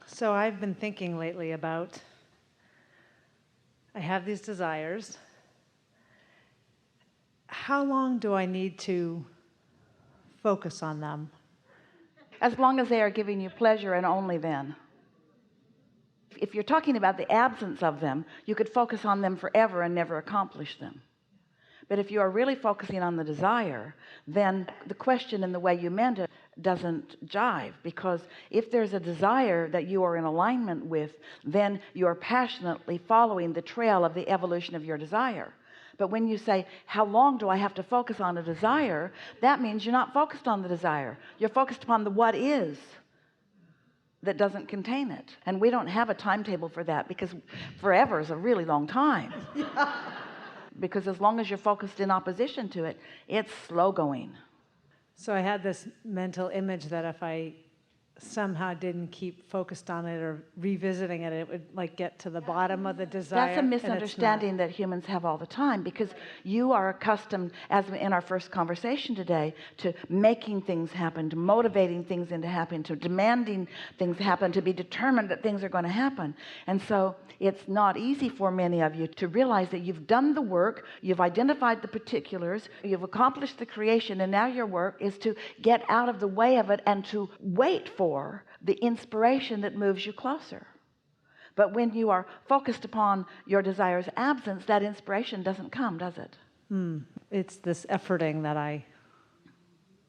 So I've been thinking lately about, I have these desires. How long do I need to focus on them? As long as they are giving you pleasure, and only then. If you're talking about the absence of them, you could focus on them forever and never accomplish them. But if you are really focusing on the desire, then the question and the way you meant it doesn't jive, because if there's a desire that you are in alignment with, then you are passionately following the trail of the evolution of your desire. But when you say, how long do I have to focus on a desire, that means you're not focused on the desire. You're focused upon the what is that doesn't contain it. And we don't have a timetable for that, because forever is a really long time. Because as long as you're focused in opposition to it, it's slow going. So I had this mental image that if I somehow didn't keep focused on it or revisiting it, it would like get to the bottom of the desire. That's a misunderstanding that humans have all the time, because you are accustomed, as in our first conversation today, to making things happen, to motivating things into happening, to demanding things happen, to be determined that things are going to happen. And so it's not easy for many of you to realize that you've done the work, you've identified the particulars, you've accomplished the creation, and now your work is to get out of the way of it and to wait for the inspiration that moves you closer. But when you are focused upon your desire's absence, that inspiration doesn't come, does it? It's this efforting that I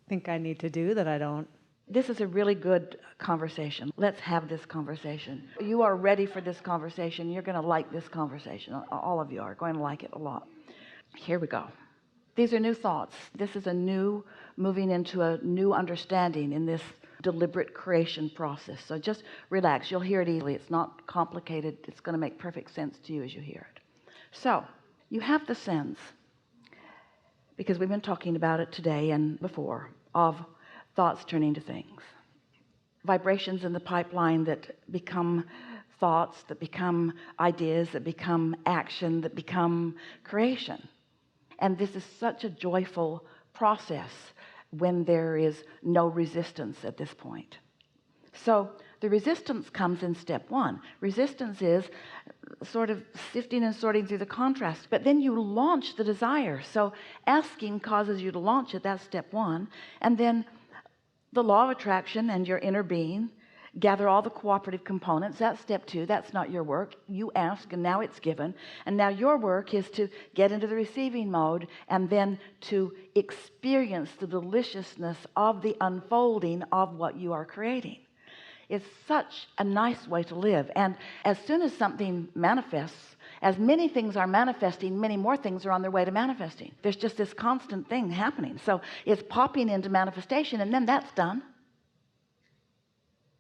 think I need to do that I don't. This is a really good conversation. Let's have this conversation. You are ready for this conversation. You're going to like this conversation. All of you are going to like it a lot. Here we go. These are new thoughts. This is a new, moving into a new understanding in this deliberate creation process. So just relax. You'll hear it easily. It's not complicated. It's going to make perfect sense to you as you hear it. So you have the sense, because we've been talking about it today and before, of thoughts turning to things, vibrations in the pipeline that become thoughts, that become ideas, that become action, that become creation. And this is such a joyful process when there is no resistance at this point. So the resistance comes in step one. Resistance is sort of sifting and sorting through the contrast, but then you launch the desire. So asking causes you to launch it. That's step one. And then the law of attraction and your inner being gather all the cooperative components. That's step two. That's not your work. You ask, and now it's given. And now your work is to get into the receiving mode and then to experience the deliciousness of the unfolding of what you are creating. It's such a nice way to live. And as soon as something manifests, as many things are manifesting, many more things are on their way to manifesting. There's just this constant thing happening. So it's popping into manifestation, and then that's done.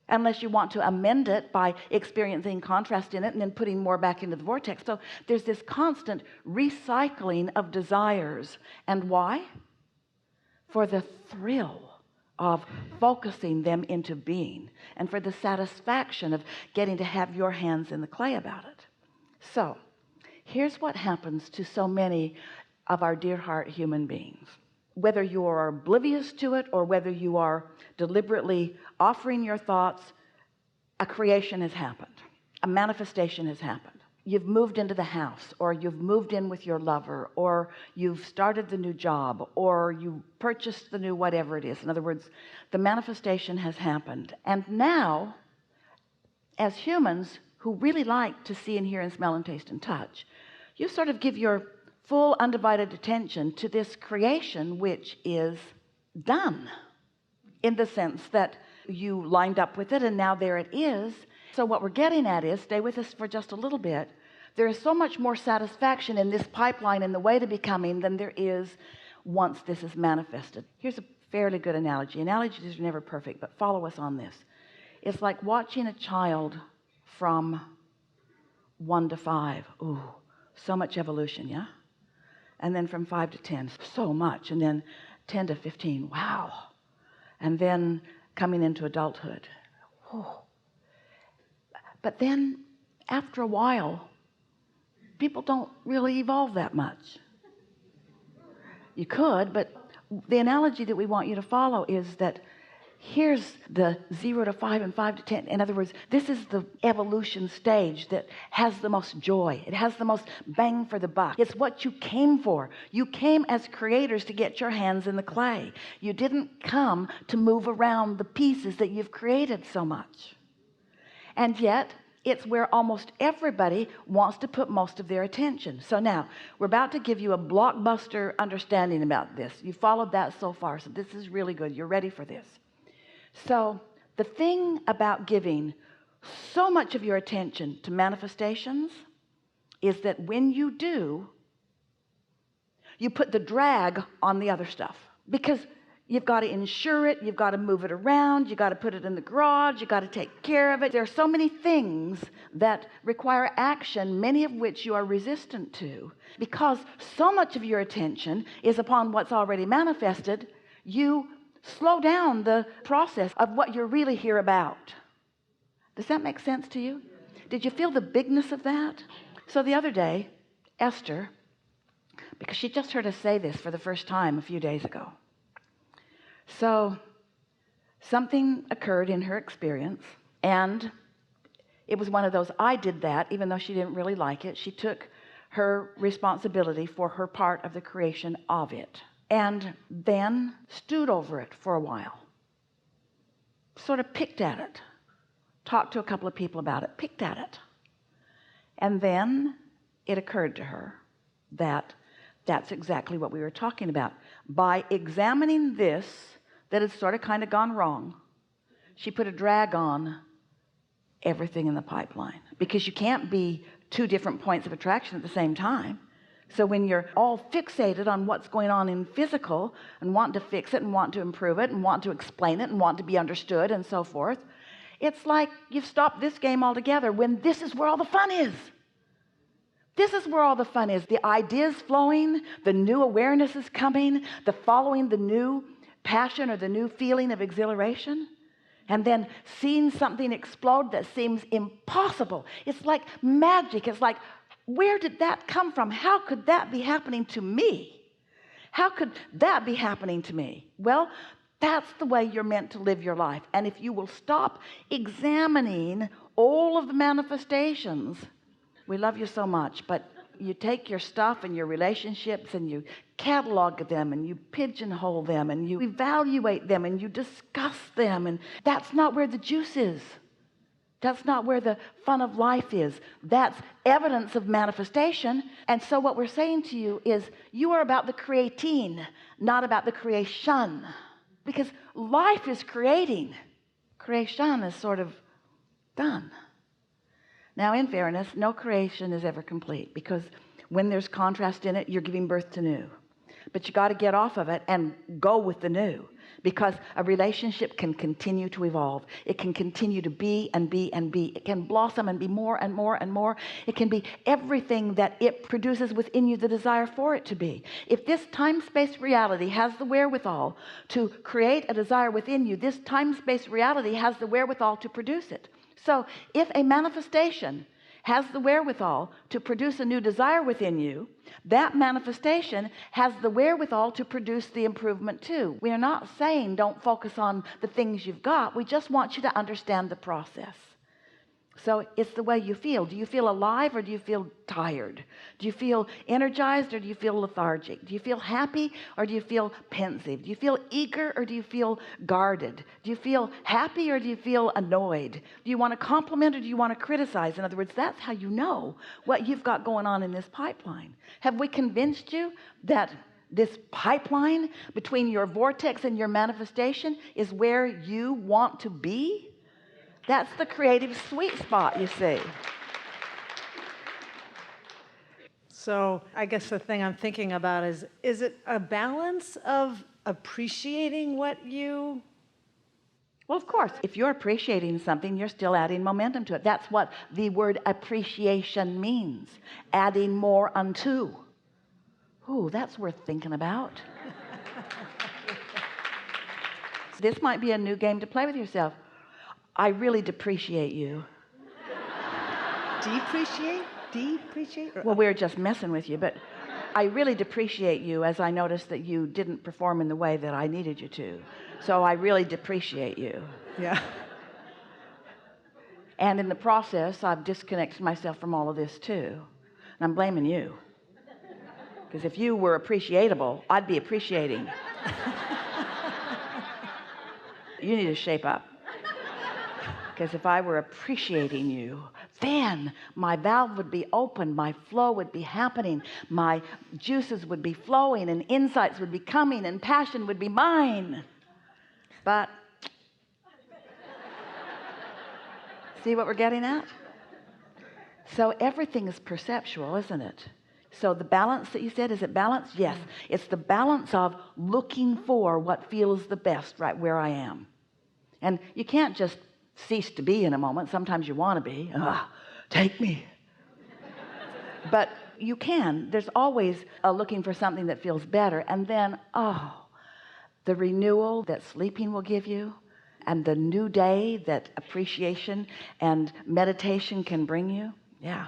Unless you want to amend it by experiencing contrast in it and then putting more back into the vortex. So there's this constant recycling of desires. And why? For the thrill of focusing them into being, and for the satisfaction of getting to have your hands in the clay about it. So here's what happens to so many of our dear heart human beings. Whether you are oblivious to it or whether you are deliberately offering your thoughts, a creation has happened. A manifestation has happened. You've moved into the house, or you've moved in with your lover, or you've started the new job, or you purchased the new whatever it is. In other words, the manifestation has happened. And now, as humans who really like to see and hear and smell and taste and touch, you sort of give your full undivided attention to this creation, which is done, in the sense that you lined up with it and now there it is. So what we're getting at is, stay with us for just a little bit, there is so much more satisfaction in this pipeline and the way to becoming than there is once this is manifested. Here's a fairly good analogy. Analogies are never perfect, but follow us on this. It's like watching a child from 1 to 5. Ooh, so much evolution, yeah? And then from 5 to 10, so much. And then 10 to 15, wow. And then coming into adulthood. Whew. But then after a while, people don't really evolve that much. You could, but the analogy that we want you to follow is that Here's the 0 to 5 and 5 to 10. In other words, this is the evolution stage that has the most joy. It has the most bang for the buck. It's what you came for. You came as creators to get your hands in the clay. You didn't come to move around the pieces that you've created so much. And yet, it's where almost everybody wants to put most of their attention. So now, we're about to give you a blockbuster understanding about this. You followed that so far, so this is really good. You're ready for this. So the thing about giving so much of your attention to manifestations is that when you do, you put the drag on the other stuff, because you've got to insure it, you've got to move it around, you've got to put it in the garage, you've got to take care of it. There are so many things that require action, many of which you are resistant to. Because so much of your attention is upon what's already manifested, you slow down the process of what you're really here about. Does that make sense to you? Did you feel the bigness of that? So the other day, Esther, because she just heard us say this for the first time a few days ago. So something occurred in her experience, and it was one of those, I did that, even though she didn't really like it. She took her responsibility for her part of the creation of it, and then stewed over it for a while, sort of picked at it, talked to a couple of people about it, picked at it. And then it occurred to her that that's exactly what we were talking about. By examining this, that had sort of kind of gone wrong, she put a drag on everything in the pipeline, because you can't be two different points of attraction at the same time. So when you're all fixated on what's going on in physical and want to fix it and want to improve it and want to explain it and want to be understood and so forth, it's like you've stopped this game altogether, when this is where all the fun is. This is where all the fun is. The ideas flowing, the new awareness is coming, the following the new passion or the new feeling of exhilaration, and then seeing something explode that seems impossible. It's like magic. It's like, where did that come from? How could that be happening to me? How could that be happening to me? Well, that's the way you're meant to live your life. And if you will stop examining all of the manifestations, we love you so much, but you take your stuff and your relationships and you catalog them and you pigeonhole them and you evaluate them and you discuss them, and that's not where the juice is. That's not where the fun of life is. That's evidence of manifestation. And so what we're saying to you is, you are about the creating, not about the creation. Because life is creating. Creation is sort of done. Now, in fairness, no creation is ever complete, because when there's contrast in it, you're giving birth to new. But you got to get off of it and go with the new, because a relationship can continue to evolve. It can continue to be and be and be. It can blossom and be more and more and more. It can be everything that it produces within you the desire for it to be. If this time-space reality has the wherewithal to create a desire within you, this time-space reality has the wherewithal to produce it. So if a manifestation has the wherewithal to produce a new desire within you, that manifestation has the wherewithal to produce the improvement too. We are not saying don't focus on the things you've got. We just want you to understand the process. So it's the way you feel. Do you feel alive, or do you feel tired? Do you feel energized, or do you feel lethargic? Do you feel happy, or do you feel pensive? Do you feel eager, or do you feel guarded? Do you feel happy, or do you feel annoyed? Do you want to compliment, or do you want to criticize? In other words, that's how you know what you've got going on in this pipeline. Have we convinced you that this pipeline between your vortex and your manifestation is where you want to be? That's the creative sweet spot, you see. So I guess the thing I'm thinking about is it a balance of appreciating what you... Well, of course, if you're appreciating something, you're still adding momentum to it. That's what the word appreciation means. Adding more unto. Ooh, that's worth thinking about. This might be a new game to play with yourself. I really depreciate you. Depreciate? Depreciate? Well, we're just messing with you, but I really depreciate you, as I noticed that you didn't perform in the way that I needed you to. So I really depreciate you. Yeah. And in the process, I've disconnected myself from all of this too. And I'm blaming you. Because if you were appreciatable, I'd be appreciating. You need to shape up. Because if I were appreciating you, then my valve would be open, my flow would be happening, my juices would be flowing, and insights would be coming, and passion would be mine. But see what we're getting at? So everything is perceptual, isn't it? So the balance that you said, is it balance? Yes. It's the balance of looking for what feels the best right where I am. And you can't just cease to be in a moment. Sometimes you want to be. Take me. But you can. There's always looking for something that feels better. And then, the renewal that sleeping will give you, and the new day that appreciation and meditation can bring you. Yeah.